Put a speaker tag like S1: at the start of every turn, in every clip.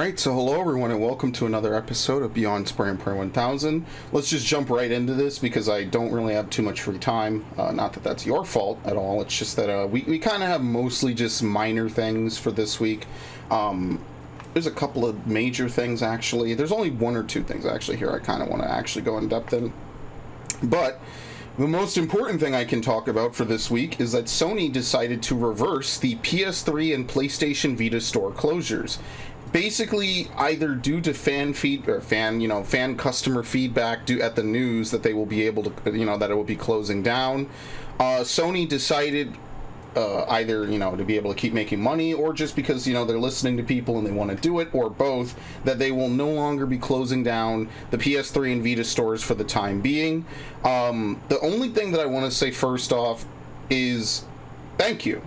S1: Alright, so hello everyone and welcome to another episode of Beyond Spray and Pray 1000. Let's just jump right into this because I don't really have too much free time. Not that that's your fault at all, it's just that we kind of have mostly just minor things for this week. There's a couple of major things actually. There's only one or two things actually here I kind of want to actually go in depth in. But the most important thing I can talk about for this week is that Sony decided to reverse the PS3 and PlayStation Vita store closures. Basically, either due to fan customer feedback due at the news that they will be able to, that it will be closing down. Sony decided either, to be able to keep making money or just because, they're listening to people and they want to do it, or both, that they will no longer be closing down the PS3 and Vita stores for the time being. The only thing that I want to say first off is thank you.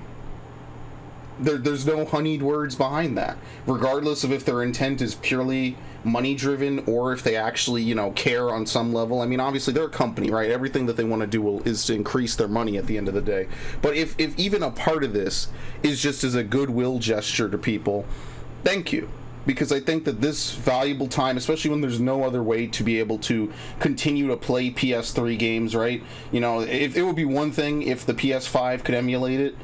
S1: There's no honeyed words behind that, regardless of if their intent is purely money driven or if they actually care on some level. I mean, obviously they're a company, right? Everything that they want to do is to increase their money at the end of the day. But if even a part of this is just as a goodwill gesture to people, thank you. Because I think that this valuable time, especially when there's no other way to be able to continue to play PS3 games, right? If it would be one thing if the PS5 could emulate it,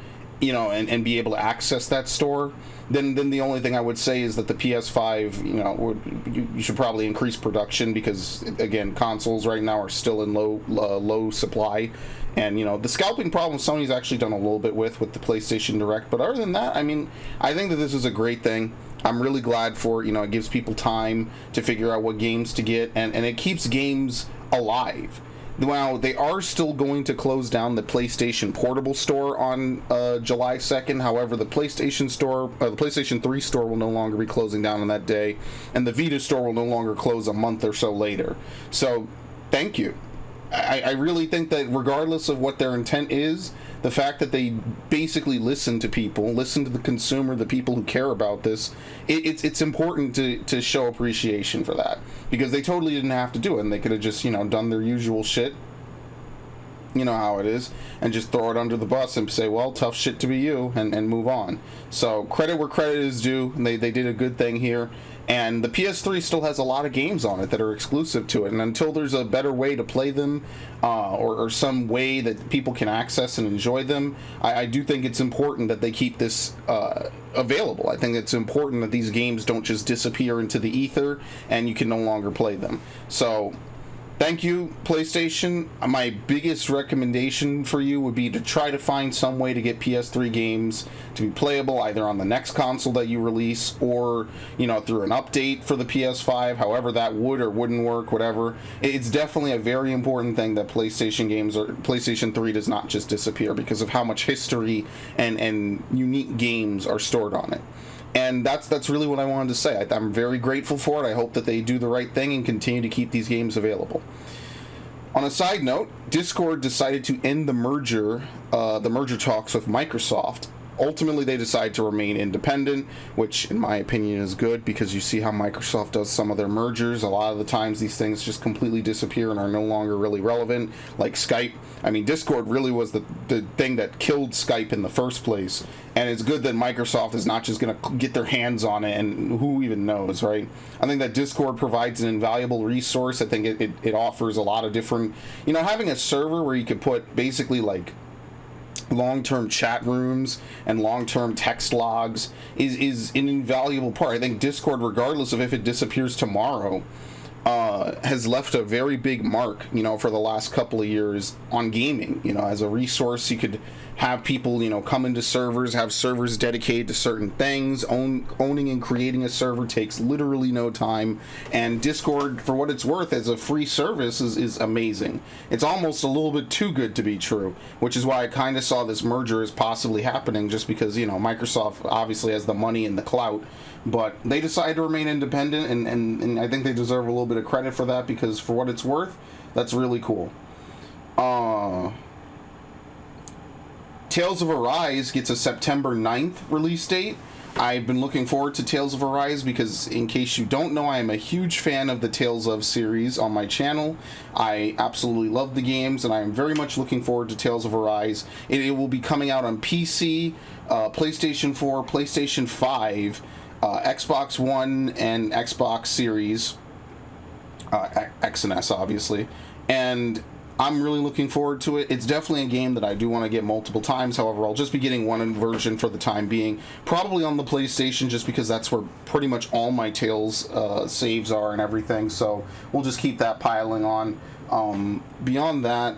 S1: and be able to access that store, then the only thing I would say is that the PS5, you should probably increase production because, again, consoles right now are still in low supply. And, the scalping problem Sony's actually done a little bit with the PlayStation Direct. But other than that, I mean, I think that this is a great thing. I'm really glad for, it gives people time to figure out what games to get, and it keeps games alive. Now, they are still going to close down the PlayStation Portable store on July 2nd. However, the PlayStation 3 store will no longer be closing down on that day, and the Vita store will no longer close a month or so later. So, thank you. I really think that regardless of what their intent is, the fact that they basically listen to people, listen to the consumer, the people who care about this, it's important to show appreciation for that. Because they totally didn't have to do it, and they could have just, done their usual shit, you know how it is, and just throw it under the bus and say, well, tough shit to be you, and move on. So, credit where credit is due, and they did a good thing here. And the PS3 still has a lot of games on it that are exclusive to it, and until there's a better way to play them, or some way that people can access and enjoy them, I do think it's important that they keep this available. I think it's important that these games don't just disappear into the ether and you can no longer play them. So, thank you, PlayStation. My biggest recommendation for you would be to try to find some way to get PS3 games to be playable either on the next console that you release or, through an update for the PS5, however that would or wouldn't work, whatever. It's definitely a very important thing that PlayStation 3 does not just disappear because of how much history and unique games are stored on it. And that's really what I wanted to say. I'm very grateful for it. I hope that they do the right thing and continue to keep these games available. On a side note, Discord decided to end the merger talks with Microsoft. Ultimately, they decided to remain independent, which in my opinion is good because you see how Microsoft does some of their mergers. A lot of the times these things just completely disappear and are no longer really relevant, like Skype. I mean, Discord really was the thing that killed Skype in the first place, and it's good that Microsoft is not just going to get their hands on it, and who even knows, right? I think that Discord provides an invaluable resource. I think it offers a lot of different, having a server where you could put basically like long-term chat rooms and long-term text logs is an invaluable part. I think Discord, regardless of if it disappears tomorrow, has left a very big mark, for the last couple of years on gaming. As a resource, you could have people, come into servers, have servers dedicated to certain things. Owning and creating a server takes literally no time, and Discord, for what it's worth, as a free service is amazing. It's almost a little bit too good to be true, which is why I kind of saw this merger as possibly happening, just because, Microsoft obviously has the money and the clout, but they decided to remain independent, and I think they deserve a little bit of credit for that, because for what it's worth, that's really cool. Tales of Arise gets a September 9th release date. I've been looking forward to Tales of Arise because, in case you don't know, I am a huge fan of the Tales of series on my channel. I absolutely love the games, and I am very much looking forward to Tales of Arise. It will be coming out on PC, PlayStation 4, PlayStation 5, Xbox One and Xbox Series, X and S obviously, and I'm really looking forward to it. It's definitely a game that I do want to get multiple times. However, I'll just be getting one version for the time being, probably on the PlayStation, just because that's where pretty much all my Tales saves are and everything. So we'll just keep that piling on. Beyond that,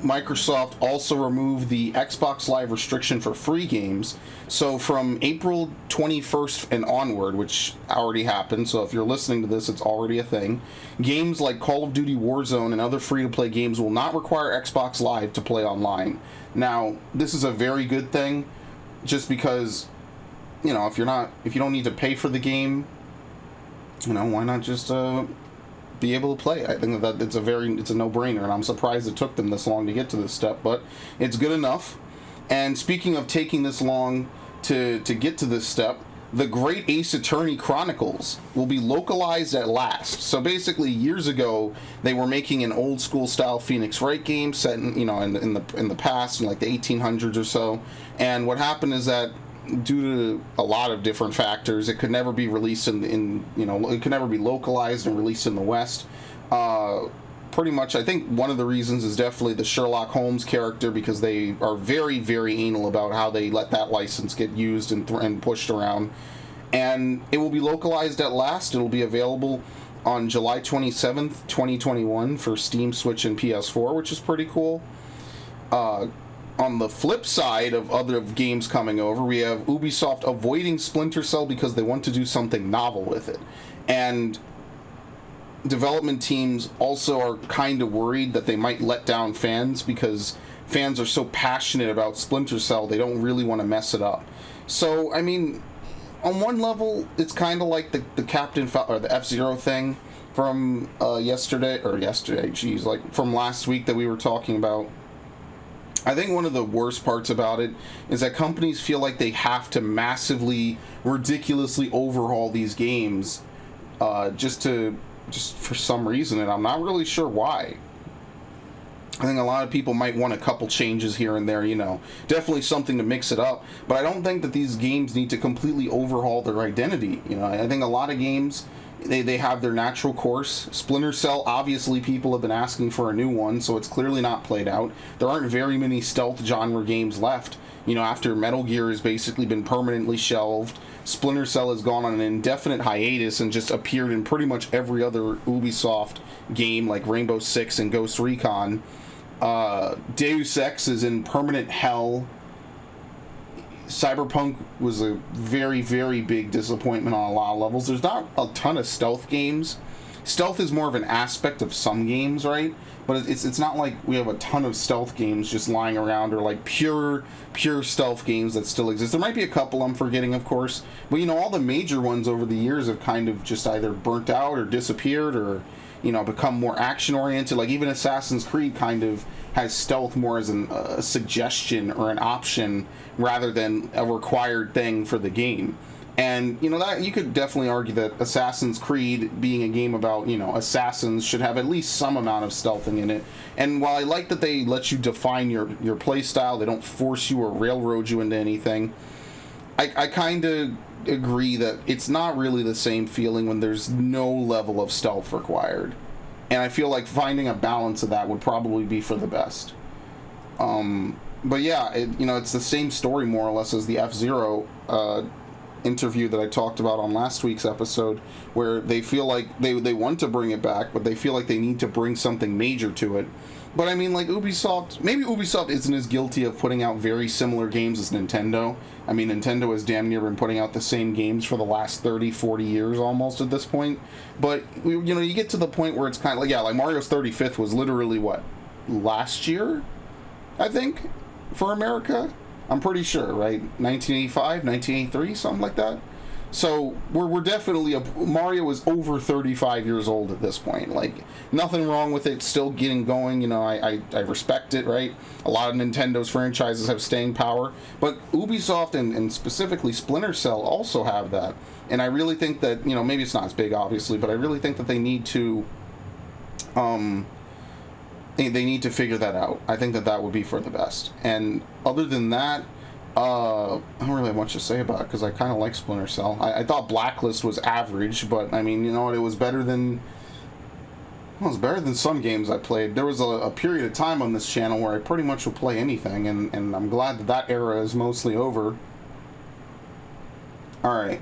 S1: Microsoft also removed the Xbox Live restriction for free games. So from April 21st and onward, which already happened, so if you're listening to this, it's already a thing, games like Call of Duty Warzone and other free-to-play games will not require Xbox Live to play online. Now, this is a very good thing, just because, if you don't need to pay for the game, why not just be able to play? I think that it's a no-brainer, and I'm surprised it took them this long to get to this step, but it's good enough. And speaking of taking this long to get to this step, the Great Ace Attorney Chronicles will be localized at last. So basically, years ago, they were making an old school style Phoenix Wright game set in the past, in like the 1800s or so. And what happened is that, due to a lot of different factors, it could never be released it could never be localized and released in the West. Pretty much, I think one of the reasons is definitely the Sherlock Holmes character, because they are very, very anal about how they let that license get used and pushed around. And it will be localized at last. It will be available on July 27th, 2021 for Steam, Switch, and PS4, which is pretty cool. On the flip side of other games coming over, we have Ubisoft avoiding Splinter Cell because they want to do something novel with it. And development teams also are kind of worried that they might let down fans, because fans are so passionate about Splinter Cell, they don't really want to mess it up. So, I mean, on one level, it's kind of like the Captain or the F-Zero thing from from last week that we were talking about. I think one of the worst parts about it is that companies feel like they have to massively, ridiculously overhaul these games just for some reason, and I'm not really sure why. I think a lot of people might want a couple changes here and there, definitely something to mix it up, but I don't think that these games need to completely overhaul their identity. I think a lot of games, they have their natural course. Splinter Cell, obviously people have been asking for a new one, so it's clearly not played out. There aren't very many stealth genre games left. After Metal Gear has basically been permanently shelved, Splinter Cell has gone on an indefinite hiatus and just appeared in pretty much every other Ubisoft game, like Rainbow Six and Ghost Recon. Deus Ex is in permanent hell. Cyberpunk was a very, very big disappointment on a lot of levels. There's not a ton of stealth games. Stealth is more of an aspect of some games, right? But it's not like we have a ton of stealth games just lying around, or like pure stealth games that still exist. There might be a couple I'm forgetting, of course, but all the major ones over the years have kind of just either burnt out or disappeared, or become more action oriented. Like even Assassin's Creed kind of has stealth more as a suggestion or an option rather than a required thing for the game. And that you could definitely argue that Assassin's Creed, being a game about assassins, should have at least some amount of stealthing in it. And while I like that they let you define your play style, they don't force you or railroad you into anything, I kind of agree that it's not really the same feeling when there's no level of stealth required. And I feel like finding a balance of that would probably be for the best. But yeah, it's the same story more or less as the F-Zero interview that I talked about on last week's episode, where they feel like they want to bring it back, but they feel like they need to bring something major to it. But I mean, like maybe Ubisoft isn't as guilty of putting out very similar games as Nintendo. I mean, Nintendo has damn near been putting out the same games for the last 30, 40 years almost at this point. But, you get to the point where it's kind of like Mario's 35th was literally, last year, I think, for America? I'm pretty sure, right? 1985, 1983, something like that. So we're definitely Mario is over 35 years old at this point. Like, nothing wrong with it, still getting going. I respect it, right? A lot of Nintendo's franchises have staying power, but Ubisoft and specifically Splinter Cell also have that. And I really think that, maybe it's not as big, obviously, but I really think that they need to they need to figure that out. I think that would be for the best. And other than that, I don't really have much to say about it because I kind of like Splinter Cell. I thought Blacklist was average, but I mean, you know what? It was better than. Well, it was better than some games I played. There was a period of time on this channel where I pretty much would play anything, and I'm glad that that era is mostly over. Alright.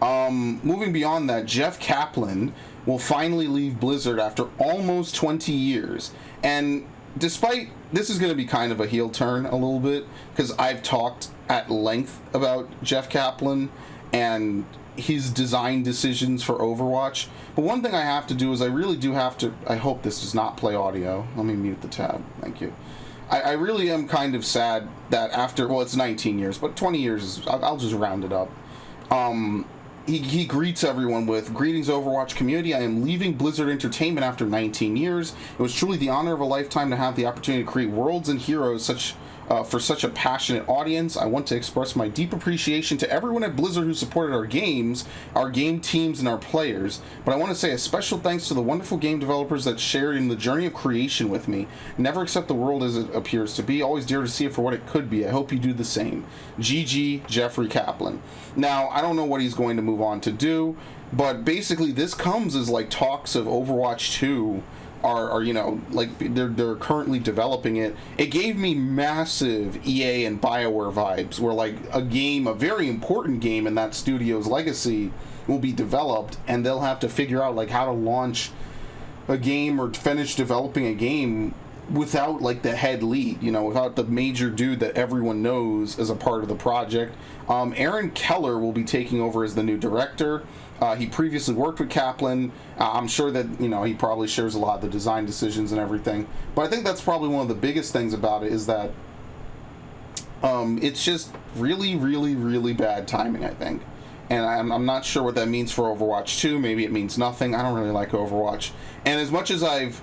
S1: Moving beyond that, Jeff Kaplan will finally leave Blizzard after almost 20 years. And despite, this is going to be kind of a heel turn a little bit, because I've talked at length about Jeff Kaplan and his design decisions for Overwatch. But one thing I have to do is I really do have to, I hope this does not play audio. Let me mute the tab. Thank you. I really am kind of sad that after, well, it's 19 years, but 20 years is, I'll just round it up. He greets everyone with, "Greetings, Overwatch community. I am leaving Blizzard Entertainment after 19 years. It was truly the honor of a lifetime to have the opportunity to create worlds and heroes for such a passionate audience. I want to express my deep appreciation to everyone at Blizzard who supported our games, our game teams, and our players. But I want to say a special thanks to the wonderful game developers that shared in the journey of creation with me. Never accept the world as it appears to be. Always dare to see it for what it could be. I hope you do the same. GG, Jeffrey Kaplan." Now, I don't know what he's going to move on to do, but basically this comes as like talks of Overwatch 2 are you know, like they're currently developing it. It gave me massive EA and BioWare vibes, where like a very important game in that studio's legacy will be developed, and they'll have to figure out like how to launch a game or finish developing a game without like the head lead, you know, without the major dude that everyone knows as a part of the project. Aaron Keller will be taking over as the new director. He previously worked with Kaplan. I'm sure that, you know, he probably shares a lot of the design decisions and everything. But I think that's probably one of the biggest things about it is that it's just really, really, really bad timing, I think. And I'm not sure what that means for Overwatch 2. Maybe it means nothing. I don't really like Overwatch. And as much as I've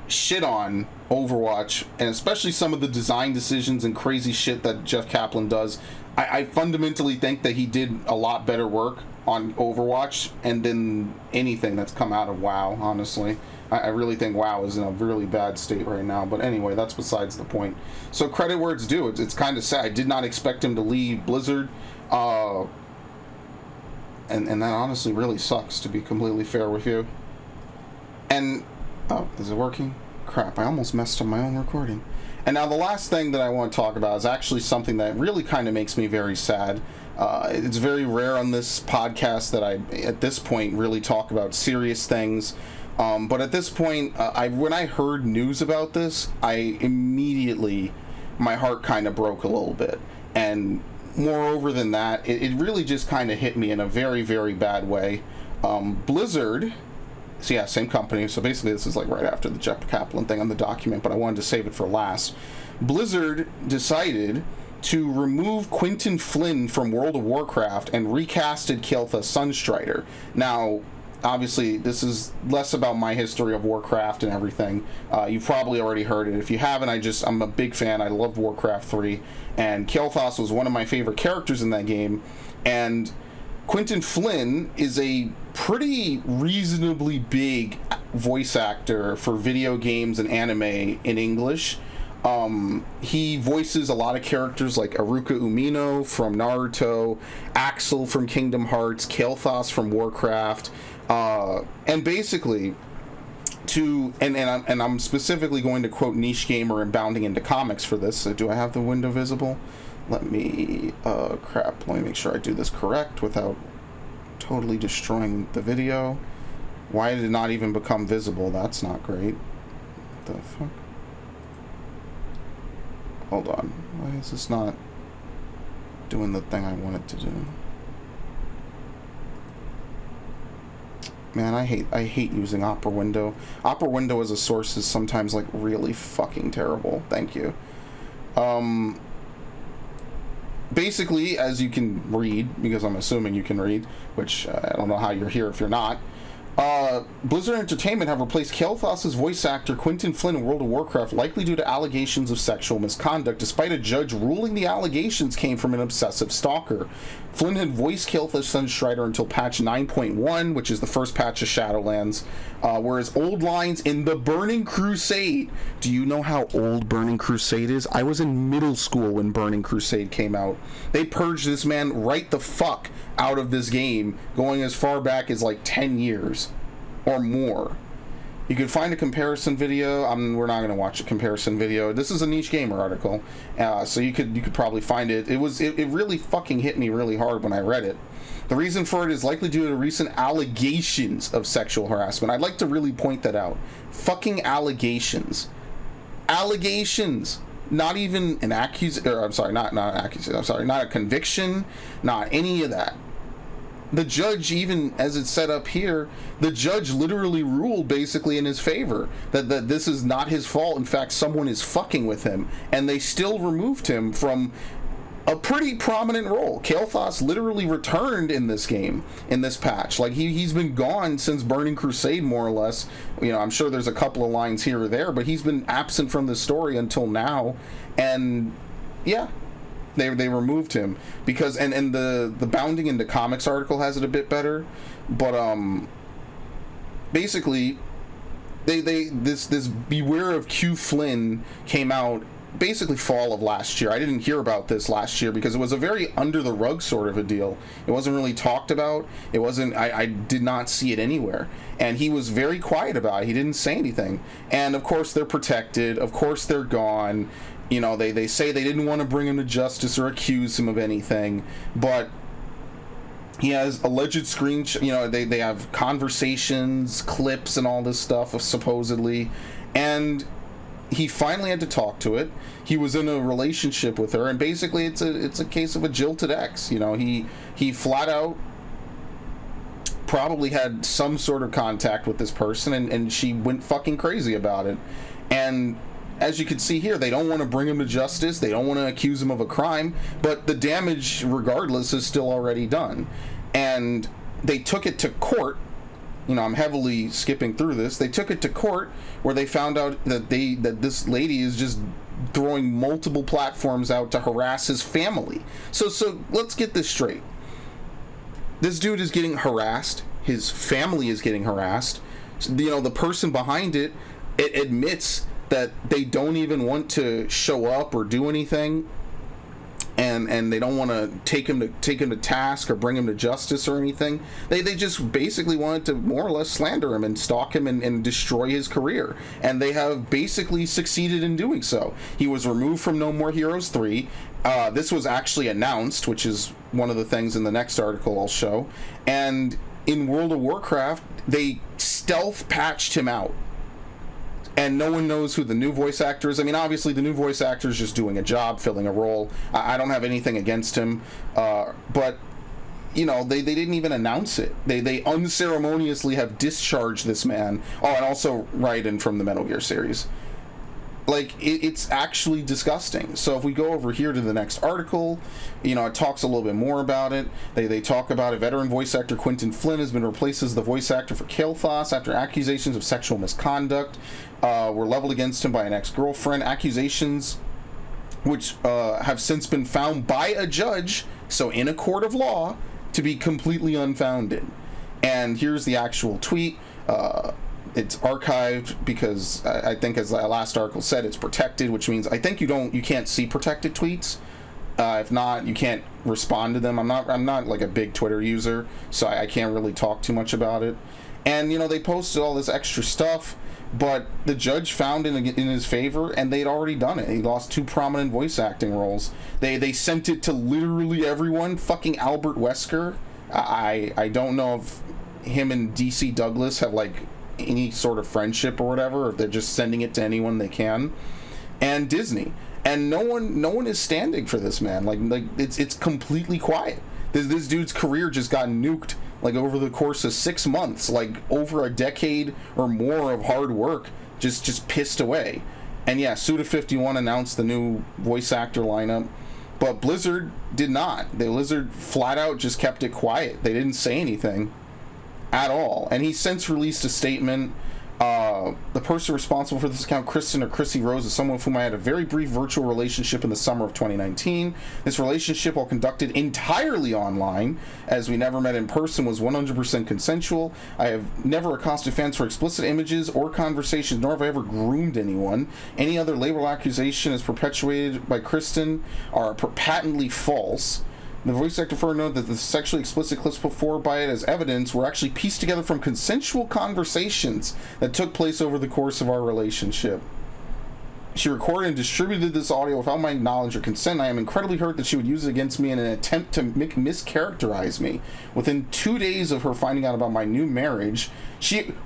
S1: shit on Overwatch, and especially some of the design decisions and crazy shit that Jeff Kaplan does, I fundamentally think that he did a lot better work on Overwatch and than anything that's come out of WoW, honestly. I really think WoW is in a really bad state right now, but anyway, that's besides the point. So credit where it's due. It's kind of sad. I did not expect him to leave Blizzard, and that honestly really sucks, to be completely fair with you. And oh, is it working? Crap, I almost messed up my own recording. And now the last thing that I want to talk about is actually something that really kind of makes me very sad. It's very rare on this podcast that I, at this point, really talk about serious things. But at this point, when I heard news about this, I immediately, my heart kind of broke a little bit. And moreover than that, it really just kind of hit me in a very, very bad way. Blizzard... So yeah, same company. So basically this is like right after the Jeff Kaplan thing on the document, but I wanted to save it for last. Blizzard decided to remove Quinton Flynn from World of Warcraft and recasted Kael'thas Sunstrider. Now, obviously, this is less about my history of Warcraft and everything. You've probably already heard it. If you haven't, I'm a big fan. I loved Warcraft 3, and Kael'thas was one of my favorite characters in that game, and Quinton Flynn is a pretty reasonably big voice actor for video games and anime in English. He voices a lot of characters like Aruka Umino from Naruto, Axel from Kingdom Hearts, Kael'thas from Warcraft, and basically I'm specifically going to quote Niche Gamer and Bounding into Comics for this. So do I have the window visible? Let me let me make sure I do this correct without totally destroying the video. Why did it not even become visible? That's not great. What the fuck? Hold on. Why is this not doing the thing I want it to do? Man, I hate using Opera Window. Opera Window as a source is sometimes like really fucking terrible. Thank you. Basically, as you can read, because I'm assuming you can read, which I don't know how you're here if you're not, Blizzard Entertainment have replaced Kael'thas's voice actor Quinton Flynn in World of Warcraft, likely due to allegations of sexual misconduct, despite a judge ruling the allegations came from an obsessive stalker. Flynn had voiced Kael'thas Sunstrider until patch 9.1, which is the first patch of Shadowlands, where his old lines in The Burning Crusade. Do you know how old Burning Crusade is? I was in middle school when Burning Crusade came out. They purged this man right the fuck out of this game, going as far back as like 10 years or more. You could find a comparison video. We're not going to watch a comparison video. This is a Niche Gamer article, so you could probably find it. It really fucking hit me really hard when I read it. The reason for it is likely due to recent allegations of sexual harassment. I'd like to really point that out. Fucking allegations. Allegations. Not even an accusation. I'm sorry, not an accusation. I'm sorry, not a conviction. Not any of that. The judge, even as it's set up here, the judge literally ruled basically in his favor that this is not his fault. In fact, someone is fucking with him, and they still removed him from a pretty prominent role. Kael'thas literally returned in this game, in this patch. Like, he's been gone since Burning Crusade, more or less. You know, I'm sure there's a couple of lines here or there, but he's been absent from the story until now. And yeah, they removed him because and the Bounding into Comics article has it a bit better, but basically this Beware of Q Flynn came out basically fall of last year. I didn't hear about this last year because it was a very under the rug sort of a deal. It wasn't really talked about. It wasn't, I did not see it anywhere. And he was very quiet about it. He didn't say anything. And of course they're protected. Of course they're gone. You know, they say they didn't want to bring him to justice or accuse him of anything, but he has alleged they have conversations, clips, and all this stuff, supposedly, and he finally had to talk to it. He was in a relationship with her, and basically it's a case of a jilted ex. You know, he flat out probably had some sort of contact with this person, and she went fucking crazy about it. And as you can see here, they don't want to bring him to justice. They don't want to accuse him of a crime, but the damage, regardless, is still already done. And they took it to court. You know, I'm heavily skipping through this. They took it to court where they found out that this lady is just throwing multiple platforms out to harass his family. So let's get this straight. This dude is getting harassed. His family is getting harassed. You know, the person behind it admits that they don't even want to show up or do anything, and they don't want to take him to task or bring him to justice or anything. They just basically wanted to more or less slander him and stalk him and destroy his career, and they have basically succeeded in doing so. He was removed from No More Heroes 3. This was actually announced, which is one of the things in the next article I'll show, and in World of Warcraft they stealth patched him out. And no one knows who the new voice actor is. I mean, obviously, the new voice actor is just doing a job, filling a role. I don't have anything against him. But, you know, they didn't even announce it. They unceremoniously have discharged this man. Oh, and also Raiden from the Metal Gear series. Like, it's actually disgusting. So if we go over here to the next article, you know, it talks a little bit more about it. They talk about a veteran voice actor, Quinton Flynn, has been replaced as the voice actor for Kael'thas after accusations of sexual misconduct were leveled against him by an ex-girlfriend. Accusations which have since been found by a judge, so in a court of law, to be completely unfounded. And here's the actual tweet. It's archived because I think, as the last article said, it's protected, which means I think you can't see protected tweets. If not, you can't respond to them. I'm not like a big Twitter user, so I can't really talk too much about it. And you know, they posted all this extra stuff, but the judge found in his favor, and they'd already done it. He lost 2 prominent voice acting roles. They sent it to literally everyone. Fucking Albert Wesker. I don't know if him and DC Douglas have like any sort of friendship or whatever, or if they're just sending it to anyone they can. And Disney, and no one is standing for this man. Like it's completely quiet. This dude's career just got nuked, like over the course of 6 months, like over a decade or more of hard work just pissed away. And yeah, Suda51 announced the new voice actor lineup, but Blizzard did not. Blizzard flat out just kept it quiet. They didn't say anything. at all. And he's since released a statement. The person responsible for this account, Kristen or Chrissy Rose, is someone with whom I had a very brief virtual relationship in the summer of 2019. This relationship, while conducted entirely online, as we never met in person, was 100% consensual. I have never accosted fans for explicit images or conversations, nor have I ever groomed anyone. Any other label accusation as perpetuated by Kristen are patently false. The voice actor further noted that the sexually explicit clips put forward by it as evidence were actually pieced together from consensual conversations that took place over the course of our relationship. She recorded and distributed this audio without my knowledge or consent. I am incredibly hurt that she would use it against me in an attempt to mischaracterize me. Within 2 days of her finding out about my new marriage,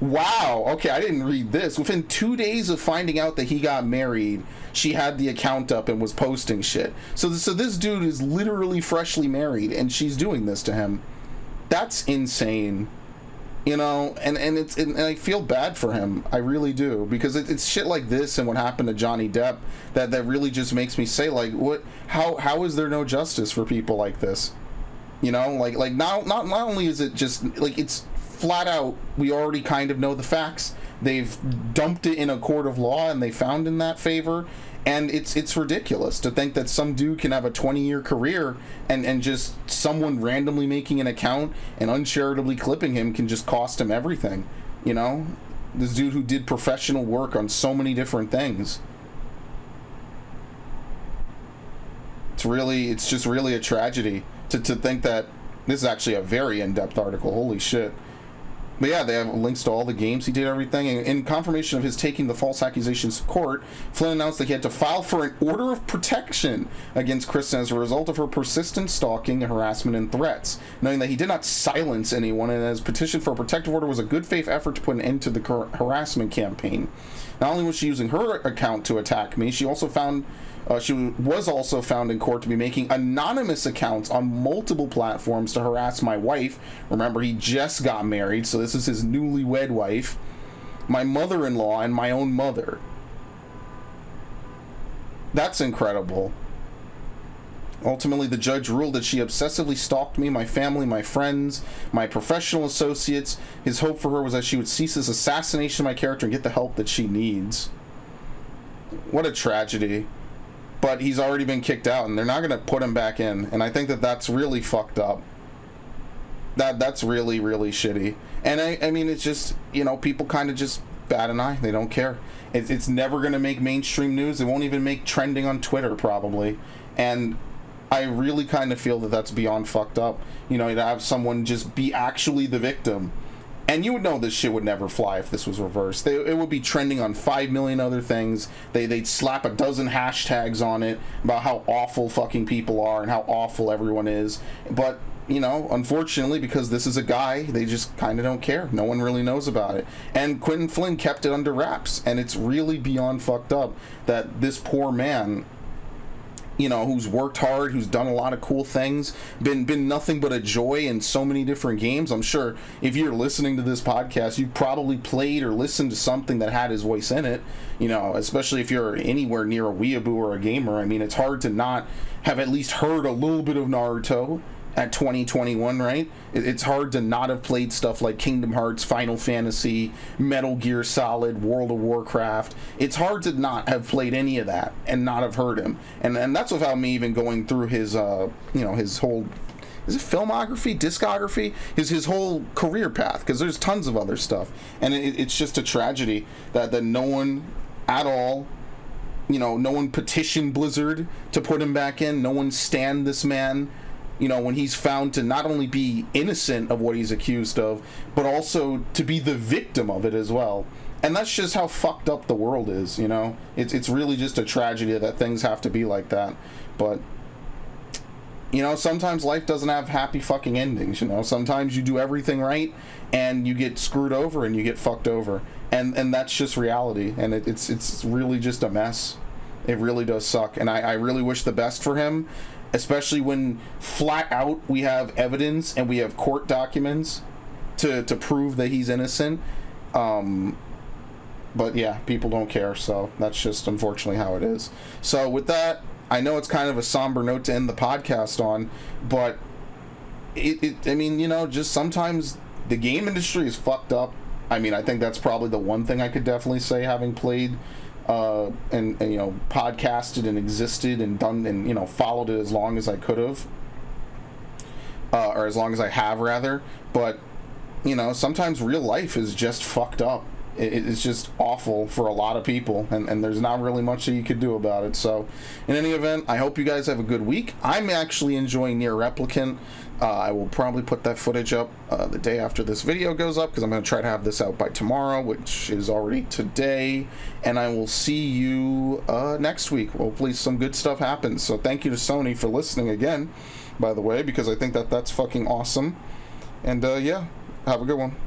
S1: wow, okay, I didn't read this. Within 2 days of finding out that he got married, she had the account up and was posting shit. So this dude is literally freshly married, and she's doing this to him. That's insane. You know, and I feel bad for him. I really do, because it's shit like this and what happened to Johnny Depp that really just makes me say, like, what? How is there no justice for people like this? You know, like not only is it just like, it's flat out, we already kind of know the facts. They've dumped it in a court of law and they found in that favor. And it's ridiculous to think that some dude can have a 20-year career and just someone randomly making an account and uncharitably clipping him can just cost him everything. You know? This dude who did professional work on so many different things. It's just really a tragedy to think that this is actually a very in-depth article. Holy shit. But yeah, they have links to all the games he did, everything. And in confirmation of his taking the false accusations to court, Flynn announced that he had to file for an order of protection against Kristen as a result of her persistent stalking, harassment, and threats, knowing that he did not silence anyone, and his petition for a protective order was a good faith effort to put an end to the harassment campaign. Not only was she using her account to attack me, she was also found in court to be making anonymous accounts on multiple platforms to harass my wife. Remember, he just got married, so this is his newlywed wife, my mother-in-law, and my own mother. That's incredible. Ultimately, the judge ruled that she obsessively stalked me, my family, my friends, my professional associates. His hope for her was that she would cease this assassination of my character and get the help that she needs. What a tragedy. But he's already been kicked out, and they're not going to put him back in. And I think that that's really fucked up. That's really, really shitty. And I mean, it's just, you know, people kind of just bat an eye. They don't care. It's never going to make mainstream news. It won't even make trending on Twitter, probably. And I really kind of feel that that's beyond fucked up. You know, to have someone just be actually the victim. And you would know this shit would never fly if this was reversed. It would be trending on 5 million other things. They'd slap a dozen hashtags on it about how awful fucking people are and how awful everyone is. But, you know, unfortunately, because this is a guy, they just kind of don't care. No one really knows about it. And Quinton Flynn kept it under wraps. And it's really beyond fucked up that this poor man, you know, who's worked hard, who's done a lot of cool things, been nothing but a joy in so many different games. I'm sure if you're listening to this podcast, you've probably played or listened to something that had his voice in it, you know, especially if you're anywhere near a weeaboo or a gamer. I mean, it's hard to not have at least heard a little bit of Naruto at 2021, right? It's hard to not have played stuff like Kingdom Hearts, Final Fantasy, Metal Gear Solid, World of Warcraft. It's hard to not have played any of that and not have heard him. And that's without me even going through his, you know, his whole, is it filmography, discography? His whole career path, because there's tons of other stuff. And it's just a tragedy that no one at all, you know, no one petitioned Blizzard to put him back in. No one stand this man, you know, when he's found to not only be innocent of what he's accused of, but also to be the victim of it as well. And that's just how fucked up the world is, you know? It's really just a tragedy that things have to be like that. But, you know, sometimes life doesn't have happy fucking endings, you know? Sometimes you do everything right, and you get screwed over, and you get fucked over. And that's just reality, and it's really just a mess. It really does suck, and I really wish the best for him, especially when flat out we have evidence and we have court documents to prove that he's innocent. But yeah, people don't care, so that's just unfortunately how it is. So with that, I know it's kind of a somber note to end the podcast on, but I mean, you know, just sometimes the game industry is fucked up. I mean, I think that's probably the one thing I could definitely say, having played and you know, podcasted and existed and done and, you know, followed it as long as I could have, or as long as I have rather. But, you know, sometimes real life is just fucked up. It's just awful for a lot of people, and there's not really much that you could do about it. So, in any event, I hope you guys have a good week. I'm actually enjoying Nier Replicant. I will probably put that footage up the day after this video goes up, because I'm going to try to have this out by tomorrow, which is already today. And I will see you next week. Hopefully some good stuff happens. So thank you to Sony for listening again, by the way, because I think that that's fucking awesome. And yeah, have a good one.